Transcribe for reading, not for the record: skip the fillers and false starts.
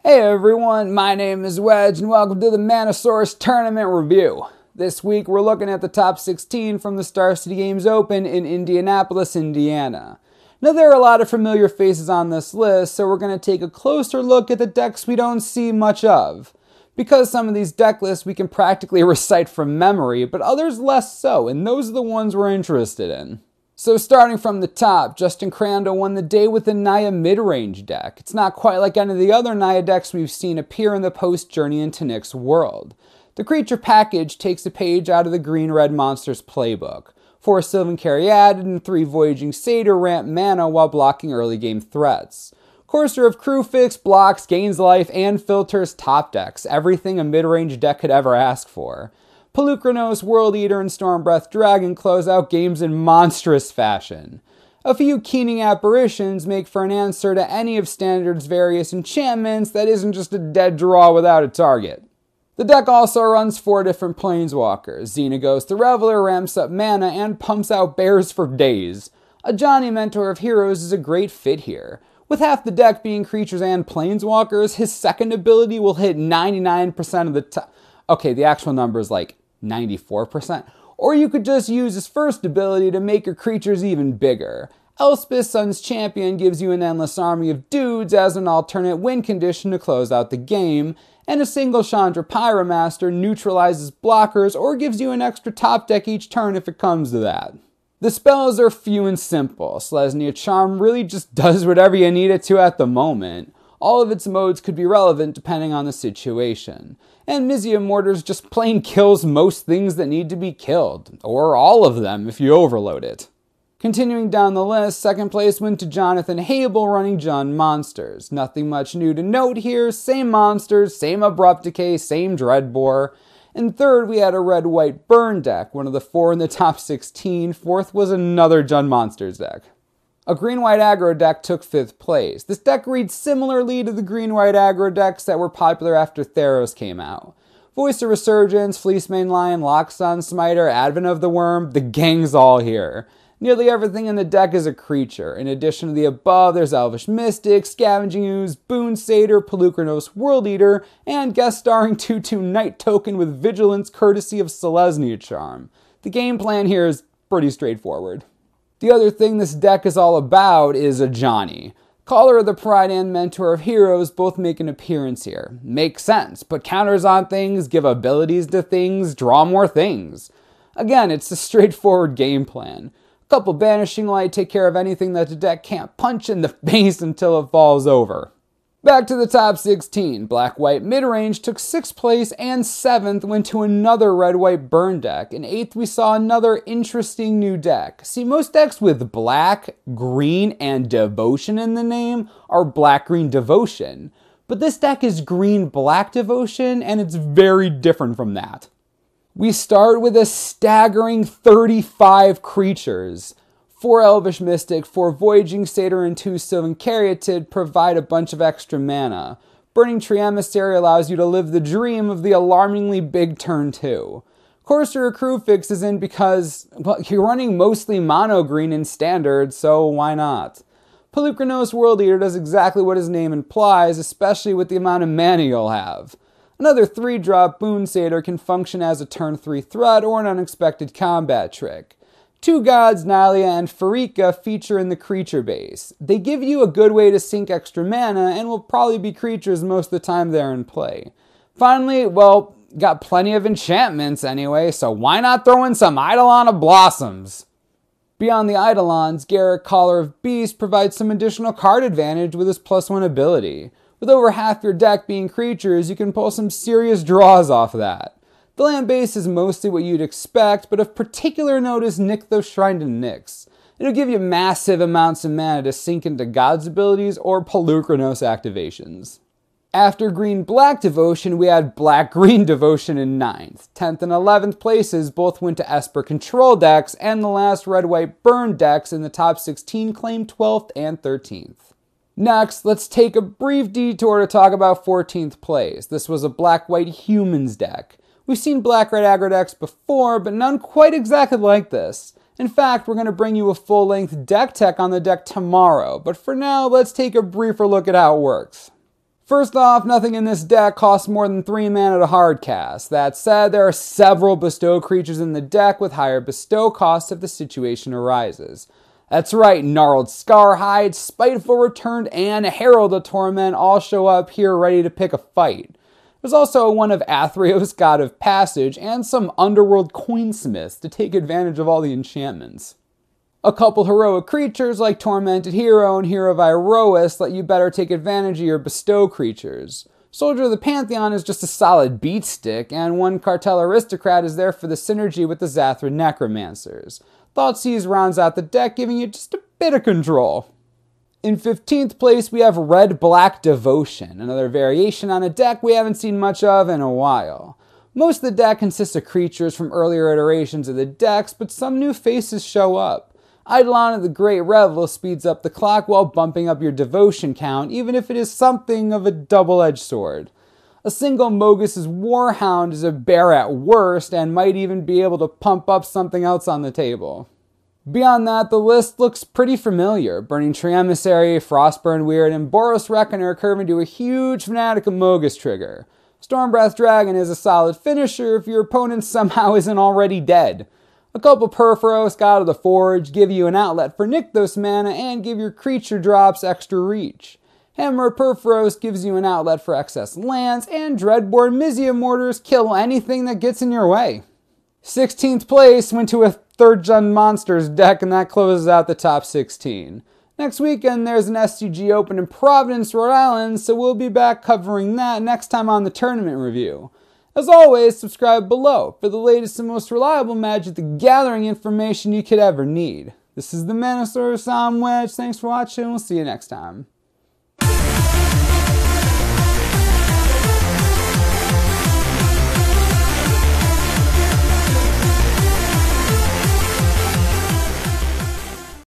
Hey everyone, my name is Wedge and welcome to the Manosaurus Tournament Review. This week we're looking at the top 16 from the Star City Games Open in Indianapolis, Indiana. Now there are a lot of familiar faces on this list, so we're going to take a closer look at the decks we don't see much of. Because some of these deck lists we can practically recite from memory, but others less so, and those are the ones we're interested in. So starting from the top, Justin Crandall won the day with the Naya Midrange deck. It's not quite like any of the other Naya decks we've seen appear in the post-Journey into Nick's world. The creature package takes a page out of the Green-Red Monsters playbook. 4 Sylvan Caryatid and 3 Voyaging Satyr ramp mana while blocking early game threats. Courser of Crewfix blocks, gains life, and filters top decks, everything a mid-range deck could ever ask for. Pelucranos, World Eater, and Stormbreath Dragon close out games in monstrous fashion. A few Keening Apparitions make for an answer to any of Standard's various enchantments that isn't just a dead draw without a target. The deck also runs 4 different Planeswalkers. Xenagos the Reveler ramps up mana and pumps out bears for days. A Johnny Mentor of Heroes is a great fit here. With half the deck being creatures and Planeswalkers, his second ability will hit 99% of the time. Okay, the actual number is like 94%. Or you could just use his first ability to make your creatures even bigger. Elspeth Sun's Champion gives you an endless army of dudes as an alternate win condition to close out the game, and a single Chandra Pyromaster neutralizes blockers or gives you an extra top deck each turn if it comes to that. The spells are few and simple. Selesnya Charm really just does whatever you need it to at the moment. All of its modes could be relevant depending on the situation. And Mizia Mortars just plain kills most things that need to be killed, or all of them if you overload it. Continuing down the list, second place went to Jonathan Hable running Jund Monsters. Nothing much new to note here, same monsters, same Abrupt Decay, same Dreadbore. And third, we had a red-white burn deck, one of the 4 in the top 16. Fourth was another Jund Monsters deck. A green-white aggro deck took 5th place. This deck reads similarly to the green-white aggro decks that were popular after Theros came out. Voice of Resurgence, Fleecemane Lion, Loxodon Smiter, Advent of the Worm, the gang's all here. Nearly everything in the deck is a creature. In addition to the above, there's Elvish Mystic, Scavenging Ooze, Boon Satyr, Pelucranos World Eater, and guest starring 2/2 Night Token with Vigilance courtesy of Selesnya Charm. The game plan here is pretty straightforward. The other thing this deck is all about is a Johnny. Caller of the Pride and Mentor of Heroes both make an appearance here. Makes sense. Put counters on things, give abilities to things, draw more things. Again, it's a straightforward game plan. A couple Banishing Light take care of anything that the deck can't punch in the face until it falls over. Back to the top 16, Black-White Midrange took 6th place and 7th went to another red-white burn deck. In 8th we saw another interesting new deck. See, most decks with black, green, and devotion in the name are black-green devotion. But this deck is green-black devotion and it's very different from that. We start with a staggering 35 creatures. 4 Elvish Mystic, 4 Voyaging Satyr, and 2 Sylvan Caryatid provide a bunch of extra mana. Burning Tree Emissary allows you to live the dream of the alarmingly big turn 2. Courser of Crewfix is in because, well, you're running mostly mono green in Standard, so why not? Pelucranos World Eater does exactly what his name implies, especially with the amount of mana you'll have. Another 3-drop Boon Satyr can function as a turn 3 threat or an unexpected combat trick. 2 gods, Naya and Farika, feature in the creature base. They give you a good way to sink extra mana and will probably be creatures most of the time they're in play. Finally, well, got plenty of enchantments anyway, so why not throw in some Eidolon of Blossoms? Beyond the Eidolons, Garrett, Caller of Beasts provides some additional card advantage with his +1 ability. With over half your deck being creatures, you can pull some serious draws off of that. The land base is mostly what you'd expect, but of particular note is Nykthos Shrine to Nyx. It'll give you massive amounts of mana to sink into God's abilities or Pelucranos activations. After green-black devotion, we had black-green devotion in 9th. 10th and 11th places both went to Esper control decks, and the last red-white burn decks in the top 16 claimed 12th and 13th. Next, let's take a brief detour to talk about 14th place. This was a black-white humans deck. We've seen black-red aggro decks before, but none quite exactly like this. In fact, we're going to bring you a full-length deck tech on the deck tomorrow, but for now, let's take a briefer look at how it works. First off, nothing in this deck costs more than 3 mana to hard cast. That said, there are several bestow creatures in the deck with higher bestow costs if the situation arises. That's right, Gnarled Scarhide, Spiteful Returned, and Herald of Torment all show up here ready to pick a fight. There's also one of Athreos, God of Passage, and some Underworld Coinsmiths to take advantage of all the enchantments. A couple heroic creatures like Tormented Hero and Hero of Iroas let you better take advantage of your bestow creatures. Soldier of the Pantheon is just a solid beat stick, and one Cartel Aristocrat is there for the synergy with the Zathra Necromancers. Thoughtseize rounds out the deck, giving you just a bit of control. In 15th place, we have Red-Black Devotion, another variation on a deck we haven't seen much of in a while. Most of the deck consists of creatures from earlier iterations of the decks, but some new faces show up. Eidolon of the Great Revel speeds up the clock while bumping up your devotion count, even if it is something of a double-edged sword. A single Mogus's Warhound is a bear at worst, and might even be able to pump up something else on the table. Beyond that, the list looks pretty familiar. Burning Tree Emissary, Frostburn Weird, and Boros Reckoner curve into a huge Fnatic of Mogus trigger. Stormbreath Dragon is a solid finisher if your opponent somehow isn't already dead. A couple Purphoros, God of the Forge, give you an outlet for Nykthos mana and give your creature drops extra reach. Hammer of Purphoros gives you an outlet for excess lands, and Dreadborn Mizia Mortars kill anything that gets in your way. 16th place went to a 3rd Gen Monsters deck, and that closes out the top 16. Next weekend there's an SCG Open in Providence, Rhode Island, so we'll be back covering that next time on the tournament review. As always, subscribe below for the latest and most reliable Magic the Gathering information you could ever need. This is the Manosaurus, I'm Wedge. Thanks for watching, we'll see you next time.